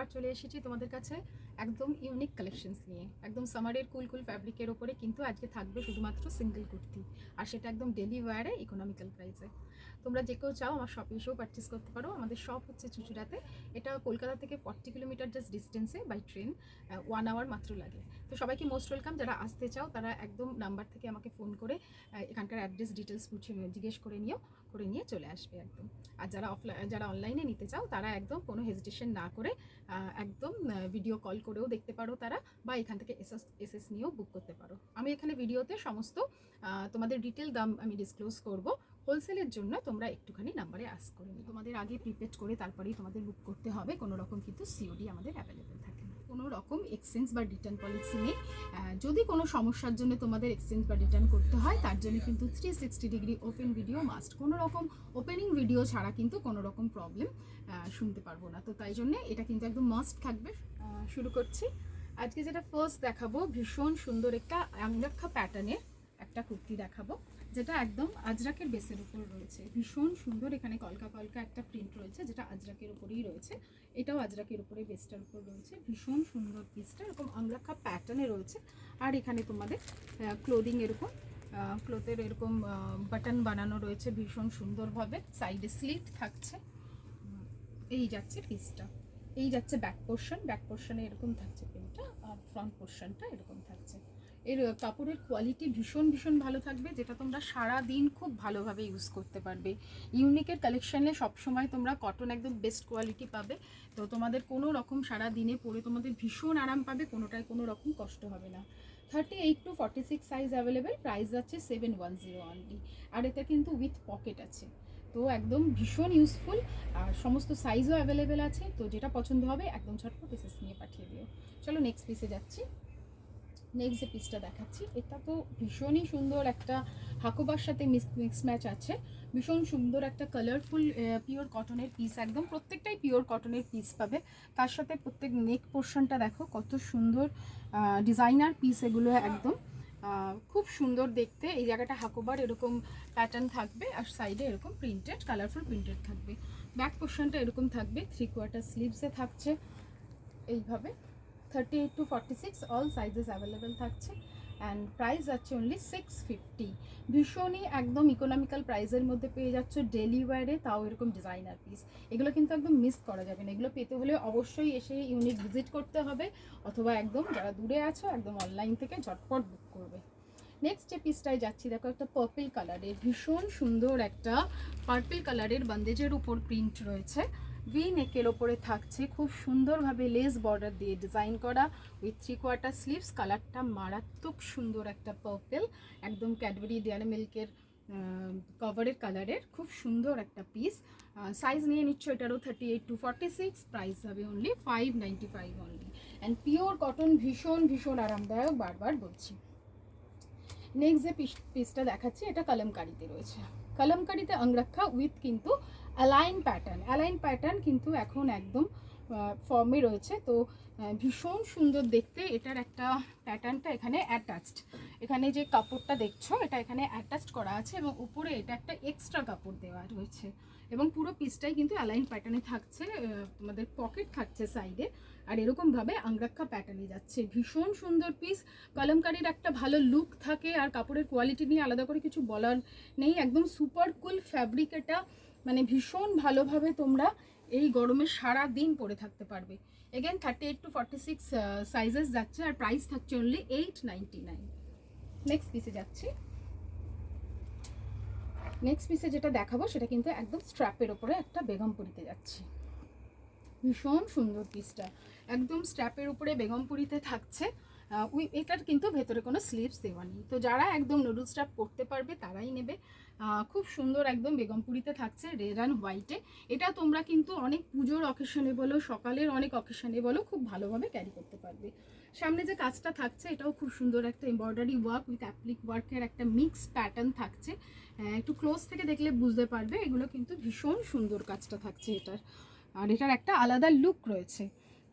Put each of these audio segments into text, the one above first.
আবার চলে এসেছি তোমাদের কাছে একদম ইউনিক কালেকশনস নিয়ে। একদম সামারের কুল কুল ফ্যাব্রিকের ওপরে কিন্তু আজকে থাকবে শুধুমাত্র সিঙ্গেল কুর্তি, আর সেটা একদম ডেলি ওয়্যারে ইকোনমিক্যাল প্রাইসে। তোমরা যে কেউ চাও আমার শপে এসেও পারচেস করতে পারো। আমাদের শপ হচ্ছে চুঁচুড়াতে, এটা কলকাতা থেকে 40 কিলোমিটার জাস্ট ডিস্টেন্সে, বাই ট্রেন 1 আওয়ার মাত্র লাগে। তো সবাইকে মোস্ট ওয়েলকাম। যারা আসতে চাও তারা একদম নাম্বার থেকে আমাকে ফোন করে এখানকার অ্যাড্রেস ডিটেলস জিজ্ঞেস করে নিয়ে চলে আসবে একদম। আর যারা অনলাইনে নিতে চাও তারা একদম কোনো হেজিটেশন না করে একদম ভিডিও কল করেও দেখতে পারো তারা, বা এখান থেকে এসএস নিয়েও বুক করতে পারো। আমি এখানে ভিডিওতে সমস্ত তোমাদের ডিটেল দাম আমি ডিসক্লোজ করব। হোলসেলের জন্য তোমরা একটুখানি নাম্বারে আস্ক করে নিও। তোমাদের আগে প্রিপেড করে তারপরেই তোমাদের বুক করতে হবে। কোনো রকম কিন্তু সিওডি আমাদের অ্যাভেলেবেল থাকে না। কোনো রকম এক্সচেঞ্জ বা রিটার্ন পলিসি নেই। যদি কোনো সমস্যার জন্য তোমাদের এক্সচেঞ্জ বা রিটার্ন করতে হয় তার জন্য কিন্তু 360 ডিগ্রি ওপেন ভিডিও মাস্ট। কোনো রকম ওপেনিং ভিডিও ছাড়া কিন্তু কোনো রকম প্রবলেম শুনতে পারবো না। তো তাই জন্যে এটা কিন্তু একদম মাস্ট থাকবে। শুরু করছি। আজকে যেটা ফার্স্ট দেখাবো, ভীষণ সুন্দর একটা আঙ্গাক্ষা প্যাটার্নের একটা কুর্তি দেখাবো, যেটা একদম আজরাকের বেসের উপর রয়েছে। ভীষণ সুন্দর, এখানে কলকা কলকা একটা প্রিন্ট রয়েছে যেটা আজরাকের উপরেই রয়েছে। এটাও আজরাকের উপরে বেসটার উপর রয়েছে। ভীষণ সুন্দর পিসটা এরকম আঙ্গাক্ষা প্যাটার্নে রয়েছে। আর এখানে তোমাদের ক্লোদিং এরকম ক্লোথের এরকম বাটন বানানো রয়েছে ভীষণ সুন্দরভাবে। সাইডে স্লিট থাকছে। এই যাচ্ছে পিসটা, এই যাচ্ছে ব্যাক পোর্শনে এরকম থাকছে প্রিন্টটা, আর ফ্রন্ট পোর্শনটা এরকম থাকছে। এর কাপড়ের কোয়ালিটি ভীষণ ভালো থাকবে, যেটা তোমরা সারা দিন খুব ভালোভাবে ইউজ করতে পারবে। ইউনিকের কালেকশানে সবসময় তোমরা কটন একদম বেস্ট কোয়ালিটি পাবে। তো তোমাদের কোনো রকম সারা দিনে পরে তোমাদের ভীষণ আরাম পাবে, কোনোটায় কোনো রকম কষ্ট হবে না। 38 to 46 সাইজ অ্যাভেলেবেল। প্রাইস যাচ্ছে 710 অনলি। আর এটা কিন্তু উইথ পকেট আছে, তো একদম ভীষণ ইউজফুল। আর সমস্ত সাইজও অ্যাভেলেবেল আছে। তো যেটা পছন্দ হবে একদম ঝটপট পিসেস নিয়ে পাঠিয়ে দিও। চলো নেক্সট পিসে যাচ্ছি। নেক্সট যে পিসটা দেখাচ্ছি এটা তো ভীষণই সুন্দর, একটা হাকোবার সাথে মিক্স ম্যাচ আছে। ভীষণ সুন্দর একটা কালারফুল পিওর কটনের পিস, একদম প্রত্যেকটাই পিওর কটনের পিস পাবে। তার সাথে প্রত্যেক নেক পোর্শনটা দেখো কত সুন্দর ডিজাইনার পিস এগুলো, একদম খুব সুন্দর দেখতে। এই জায়গাটা হাকোবার এরকম প্যাটার্ন থাকবে, আর সাইডে এরকম প্রিন্টেড কালারফুল প্রিন্টেড থাকবে। ব্যাক পোর্শনটা এরকম থাকবে, 3/4 স্লিভসে থাকছে এইভাবে। 38 to 46 অল সাইজেস অ্যাভেলেবেল থাকছে। অ্যান্ড প্রাইস যাচ্ছে অনলি 650। ভীষণই একদম ইকোনমিক্যাল প্রাইসের মধ্যে পেয়ে যাচ্ছ ডেলি ওয়্যারে, তাও এরকম ডিজাইনার পিস। এগুলো কিন্তু একদম মিস করা যাবে না। এগুলো পেতে হলে অবশ্যই এসে ইউনিক ভিজিট করতে হবে, অথবা একদম যারা দূরে আছো একদম অনলাইন থেকে ঝটপট বুক করবে। নেক্সট যে পিসটায় যাচ্ছি, দেখো একটা পার্পল কালারের, ভীষণ সুন্দর একটা পার্পল কালারের বন্দেজের উপর প্রিন্ট রয়েছে। ভি নেকের ওপরে থাকছে, খুব সুন্দরভাবে লেস বর্ডার দিয়ে ডিজাইন করা, উইথ 3/4 স্লিভস। কালারটা মারাত্মক সুন্দর একটা পার্পল, একদম ক্যাডবেরি ডেয়ারি মিল্কের কভারের কালারের, খুব সুন্দর একটা পিস। সাইজ নিয়ে নিচ্ছ এটারও 38 to 46। প্রাইস হবে only 595 only. And pure cotton, ভীষণ আরামদায়ক, বারবার বলছি। নেক্সট যে পিসটা দেখাচ্ছি এটা কলমকারিতে রয়েছে। কলমকারিতে আঙ্গরাক্ষা উইথ কিন্তু অ্যালাইন প্যাটার্ন কিন্তু এখন একদম ফর্মে রয়েছে। তো ভীষণ সুন্দর দেখতে। এটার একটা প্যাটার্নটা এখানে অ্যাটাচড, এখানে যে কাপড়টা দেখছো এটা এখানে অ্যাটাচড করা আছে, এবং উপরে এটা একটা এক্সট্রা কাপড় দেওয়া রয়েছে। এবং পুরো পিসটাই কিন্তু অ্যালাইন প্যাটার্নে থাকছে, তোমাদের পকেট থাকছে সাইডে, আর এরকমভাবে আঙ্গরাক্ষা প্যাটার্নে যাচ্ছে। ভীষণ সুন্দর পিস। কলমকারির একটা ভালো লুক থাকে, আর কাপড়ের কোয়ালিটি নিয়ে আলাদা করে কিছু বলার নেই। একদম সুপার কুল ফ্যাব্রিক এটা, মানে ভীষণ ভালোভাবে তোমরা এই গরমে সারা দিন পরে থাকতে পারবে। এগেন 38 to 46 সাইজেস যাচ্ছে, আর প্রাইস থাকছে অনলি 899। নেক্সট পিসে যাচ্ছি। নেক্সট পিসে যেটা দেখাবো সেটা কিন্তু একদম স্ট্র্যাপের ওপরে একটা বেগমপুরিতে যাচ্ছে। ভীষণ সুন্দর পিসটা, একদম স্ট্র্যাপের উপরে বেগমপুরিতে থাকছে। এটার কিন্তু ভেতরে কোনো স্লিভস দেওয়া নেই। তো যারা একদম নুডল স্ট্র্যাপ করতে পারবে তারাই নেবে। খুব সুন্দর একদম বেগমপুরিতে থাকছে, রেড অ্যান্ড হোয়াইটে। এটা তোমরা কিন্তু অনেক পুজোর অকেশনে বলো, সকালের অনেক অকেশনে বলো, খুব ভালোভাবে ক্যারি করতে পারবে। সামনে যে কাজটা থাকছে এটাও খুব সুন্দর একটা এমব্রয়ডারি ওয়ার্ক উইথ অ্যাপ্লিক ওয়ার্কের একটা মিক্স প্যাটার্ন থাকছে। একটু ক্লোজ থেকে দেখলে বুঝতে পারবে, এগুলো কিন্তু ভীষণ সুন্দর কাজটা থাকছে এটার, আর এটার একটা আলাদা লুক রয়েছে।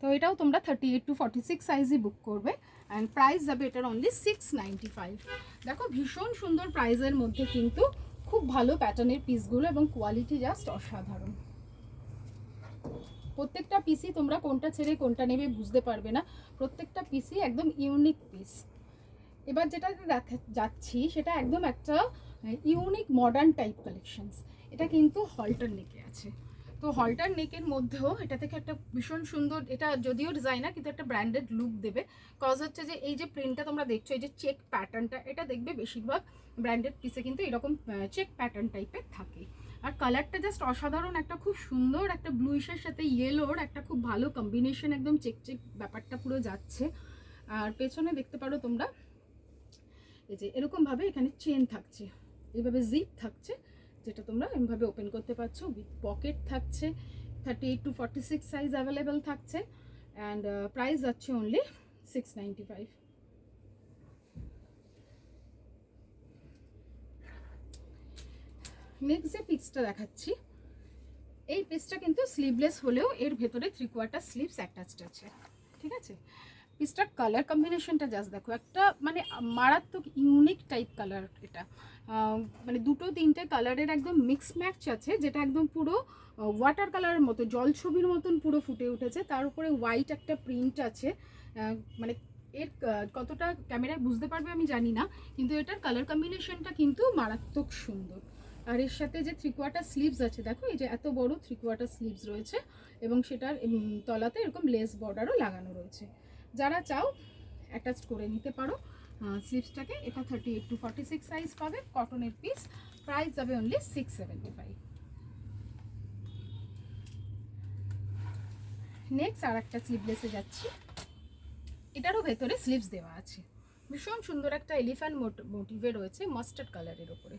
তো এটাও তোমরা 38 to 46 সাইজই বুক করবে। অ্যান্ড প্রাইস যাবে এটার অনলি 695। দেখো ভীষণ সুন্দর প্রাইসের মধ্যে কিন্তু খুব ভালো প্যাটার্নের পিসগুলো, এবং কোয়ালিটি জাস্ট অসাধারণ। প্রত্যেকটা পিসই তোমরা কোনটা ছেড়ে কোনটা নেবে বুঝতে পারবে না, প্রত্যেকটা পিসই একদম ইউনিক পিস। এবার যেটা দেখা যাচ্ছি সেটা একদম একটা ইউনিক মডার্ন টাইপ কালেকশনস। এটা কিন্তু হলটার নেকে আছে, তো হলটার নেকের মধ্যেও এটা থেকে একটা ভীষণ সুন্দর, এটা যদিও ডিজাইনার কিন্তু একটা ব্র্যান্ডেড লুক দেবে। কজ হচ্ছে যে এই যে প্রিন্টটা তোমরা দেখছো, এই যে চেক প্যাটার্নটা, এটা দেখবে বেশিরভাগ ব্র্যান্ডেড পিসে কিন্তু এরকম চেক প্যাটার্ন টাইপের থাকে। আর কালারটা জাস্ট অসাধারণ, একটা খুব সুন্দর একটা ব্লুইশের সাথে ইয়েলোর একটা খুব ভালো কম্বিনেশন, একদম চেক চেক ব্যাপারটা পুরো যাচ্ছে। আর পেছনে দেখতে পারো তোমরা এই যে এরকমভাবে এখানে চেন থাকছে, এইভাবে জিপ থাকছে, যেটা তোমরা এমভাবে ওপেন করতে পারছো। উইথ পকেট থাকছে, 38 to 46 সাইজ অ্যাভেলেবেল থাকছে। অ্যান্ড প্রাইস যাচ্ছে অনলি 695। নেক্সট যে পিসটা দেখাচ্ছি, এই পিসটা কিন্তু স্লিভলেস হলেও এর ভেতরে 3/4 স্লিভস অ্যাটাচড আছে, ঠিক আছে। পিসটার কালার কম্বিনেশনটা জাস্ট দেখো, একটা মানে মারাত্মক ইউনিক টাইপ কালার এটা। মানে দুটো তিনটে কালারের একদম মিক্স ম্যাচ আছে, যেটা একদম পুরো ওয়াটার কালারের মতো, জল ছবির মতন পুরো ফুটে উঠেছে। তার উপরে হোয়াইট একটা প্রিন্ট আছে, মানে এর কতটা ক্যামেরায় বুঝতে পারবে আমি জানি না, কিন্তু এটার কালার কম্বিনেশনটা কিন্তু মারাত্মক সুন্দর। আর এর সাথে যে 3/4 স্লিভস আছে দেখো, এই যে এত বড় 3/4 স্লিভস রয়েছে, এবং সেটার তলাতে এরকম লেস বর্ডারও লাগানো রয়েছে। যারা চাও অ্যাটাচ করে নিতে পারো স্লিভসটাকে। এটা 38 to 46 সাইজ পাবে, কটনের পিস। প্রাইস যাবে অনলি 675। নেক্সট আর একটা স্লিভলেসে যাচ্ছি, এটারও ভেতরে স্লিভস দেওয়া আছে। ভীষণ সুন্দর একটা এলিফ্যান্ট মোটিভে রয়েছে মাস্টার্ড কালারের ওপরে,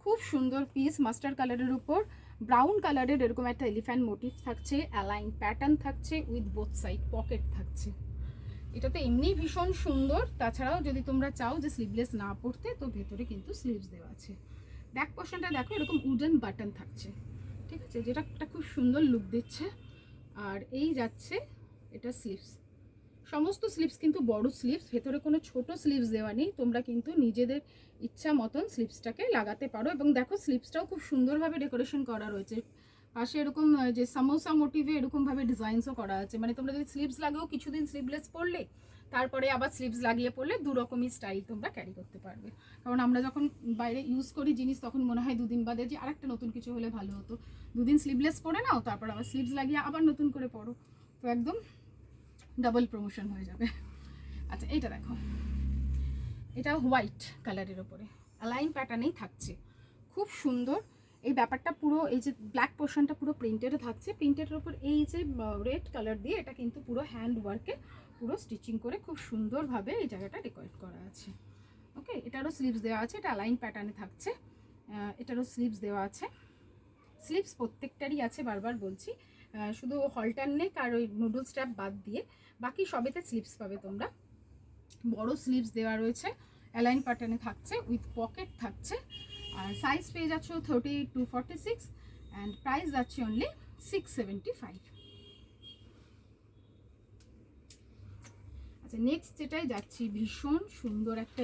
খুব সুন্দর পিস। মাস্টার্ড কালারের উপর ব্রাউন কালারের এরকম একটা এলিফ্যান্ট মোটিভ থাকছে, অ্যালাইন প্যাটার্ন থাকছে, উইথ বোথ সাইড পকেট থাকছে। এটা তো এমনি ভীষণ সুন্দর। তাছাড়াও যদি তোমরা চাও যে স্লিভলেস না পড়তে, তো ভেতরে কিন্তু স্লিভস দেওয়া আছে। ব্যাক পোর্শনটা দেখো, এরকম উডেন বাটন থাকছে, ঠিক আছে, যেটা একটা খুব সুন্দর লুক দিচ্ছে। আর এই যাচ্ছে এটা স্লিভস, সমস্ত স্লিভস কিন্তু বড় স্লিভস, ভেতরে কোনো ছোট স্লিভস দেওয়া নেই। তোমরা কিন্তু নিজেদের ইচ্ছা মতন স্লিভসটাকে লাগাতে পারো। এবং দেখো স্লিভসটাও খুব সুন্দরভাবে ডেকোরেশন করা রয়েছে, পাশে এরকম যে সামোসা মোটিভে এরকমভাবে ডিজাইনসও করা আছে। মানে তোমরা যদি স্লিভস লাগাও কিছুদিন স্লিভলেস পরলে, তারপরে আবার স্লিভস লাগিয়ে পরলে, দু রকমই স্টাইল তোমরা ক্যারি করতে পারবে। কারণ আমরা যখন বাইরে ইউজ করি জিনিস, তখন মনে হয় দুদিন বাদে যে আরেকটা নতুন কিছু হলে ভালো হতো। দুদিন স্লিভলেস পরে নাও, তারপর আবার স্লিভস লাগিয়ে আবার নতুন করে পরো, তো একদম ডাবল প্রমোশন হয়ে যাবে। আচ্ছা এইটা দেখো, এটা হোয়াইট কালারের ওপরে অ্যালাইন প্যাটার্নেই থাকছে, খুব সুন্দর। এই ব্যাপারটা পুরো, এই যে ব্ল্যাক পোর্শনটা পুরো প্রিন্টেডে থাকছে, প্রিন্টের ওপর এই যে রেড কালার দিয়ে এটা কিন্তু পুরো হ্যান্ড ওয়ার্কে পুরো স্টিচিং করে খুব সুন্দরভাবে এই জায়গাটা ডেকোরেট করা আছে। ওকে, এটারও স্লিভস দেওয়া আছে, এটা অ্যালাইন প্যাটার্নে থাকছে। এটারও স্লিভস দেওয়া আছে। স্লিভস প্রত্যেকটারই আছে, বারবার বলছি, শুধু হলটার নেক আর ওই নুডল স্ট্র্যাপ বাদ দিয়ে বাকি সবেতে স্লিভস পাবে তোমরা। বড় স্লিভস দেওয়া রয়েছে, অ্যালাইন প্যাটার্নে থাকছে, উইথ পকেট থাকছে। আর সাইজ পেয়ে যাচ্ছ 38 to 46, অ্যান্ড প্রাইস যাচ্ছে অনলি 675। আচ্ছা নেক্সট যেটাই যাচ্ছি, ভীষণ সুন্দর একটা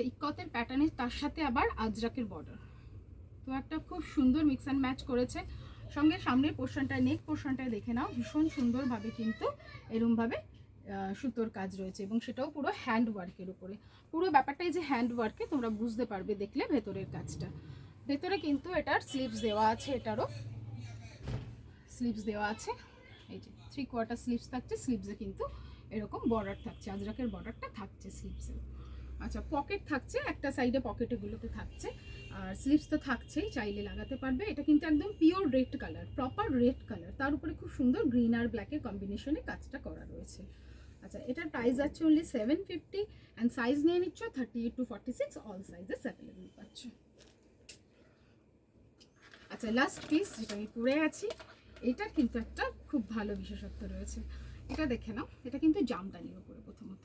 ইক্কতের প্যাটার্নের, তার সাথে আবার আজরাকের বর্ডার, তো একটা খুব সুন্দর মিক্স অ্যান্ড ম্যাচ করেছে। সঙ্গে সামনের পোর্শনটায়, নেক পোর্শনটায় দেখে নাও, ভীষণ সুন্দরভাবে কিন্তু এরমভাবে সুতোর কাজ রয়েছে, এবং সেটাও পুরো হ্যান্ড ওয়ার্কের উপরে। পুরো ব্যাপারটাই যে হ্যান্ড ওয়ার্কে তোমরা বুঝতে পারবে দেখলে ভেতরের কাজটা। ভেতরে কিন্তু এটার স্লিভস দেওয়া আছে, এটারও স্লিভস দেওয়া আছে। এই যে 3/4 স্লিভস থাকছে, স্লিভসে কিন্তু এরকম বর্ডার থাকছে, আজরাকের বর্ডারটা থাকছে স্লিভসে। আচ্ছা পকেট থাকছে, একটা সাইডে পকেটগুলোতে থাকছে, আর স্লিভস তো থাকছেই, চাইলে লাগাতে পারবে। এটা কিন্তু একদম pure red colour, proper red colour, তার উপরে খুব সুন্দর গ্রিন আর ব্ল্যাকের কম্বিনেশনে কাজটা করা রয়েছে। আচ্ছা এটার প্রাইস আছে অনলি 750, অ্যান্ড সাইজ নিয়ে নিচ্ছ 38 to 46, অল সাইজেস অ্যাভেলেবল পাচ্ছ। আচ্ছা লাস্ট পিস যেটা আমি পরে আছি, এটার কিন্তু একটা খুব ভালো বিশেষত্ব রয়েছে, এটা দেখে নাও। এটা কিন্তু জামদানির ওপরে, প্রথমত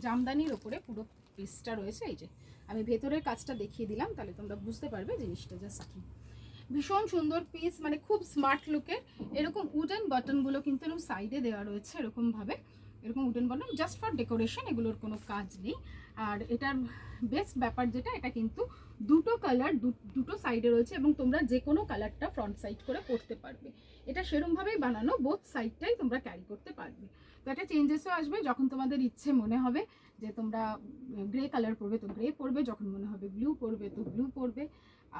জামদানির ওপরে পুরো পিসটা রয়েছে। এই যে আমি ভেতরের কাজটা দেখিয়ে দিলাম, তাহলে তোমরা বুঝতে পারবে জিনিসটা জাস্ট কি। ভীষণ সুন্দর পিস, মানে খুব স্মার্ট লুকের। এরকম উডেন বাটনগুলো কিন্তু এরকম সাইডে দেওয়া রয়েছে এরকমভাবে, এরকম wooden bottom just for decoration, এগুলোর কোনো কাজ নেই। আর এটার বেস্ট ব্যাপার যেটা, এটা কিন্তু দুটো কালার দুটো সাইডে রয়েছে এবং তোমরা যে কোনো কালারটা ফ্রন্ট সাইড করে পরতে পারবে। এটা সেরমভাবেই বানানো, বোথ সাইডটাই তোমরা ক্যারি করতে পারবে। তো একটা চেঞ্জেসও আসবে, যখন তোমাদের ইচ্ছে মনে হবে যে তোমরা গ্রে কালার পরবে তো গ্রে পরবে, যখন মনে হবে ব্লু পরবে তো ব্লু পরবে।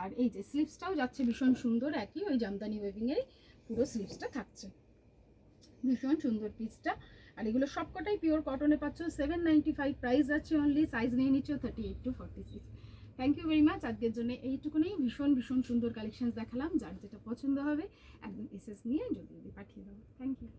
আর এই যে স্লিভসটাও যাচ্ছে ভীষণ সুন্দর, একই ওই জামদানি ওয়েভিংয়ের পুরো স্লিভসটা থাকছে, ভীষণ সুন্দর পিসটা। আর এগুলো সবকটাই পিওর কটনে পাচ্ছ। 795 প্রাইস আছে অনলি, সাইজ নিয়ে নিচ্ছ 38 to 46। Thank you very much. আজকের জন্য এইটুকুনেই, ভীষণ ভীষণ সুন্দর কালেকশন দেখালাম। যার যেটা পছন্দ হবে একদম এসএস নিয়ে জলদি পাঠিয়ে দাও। Thank you.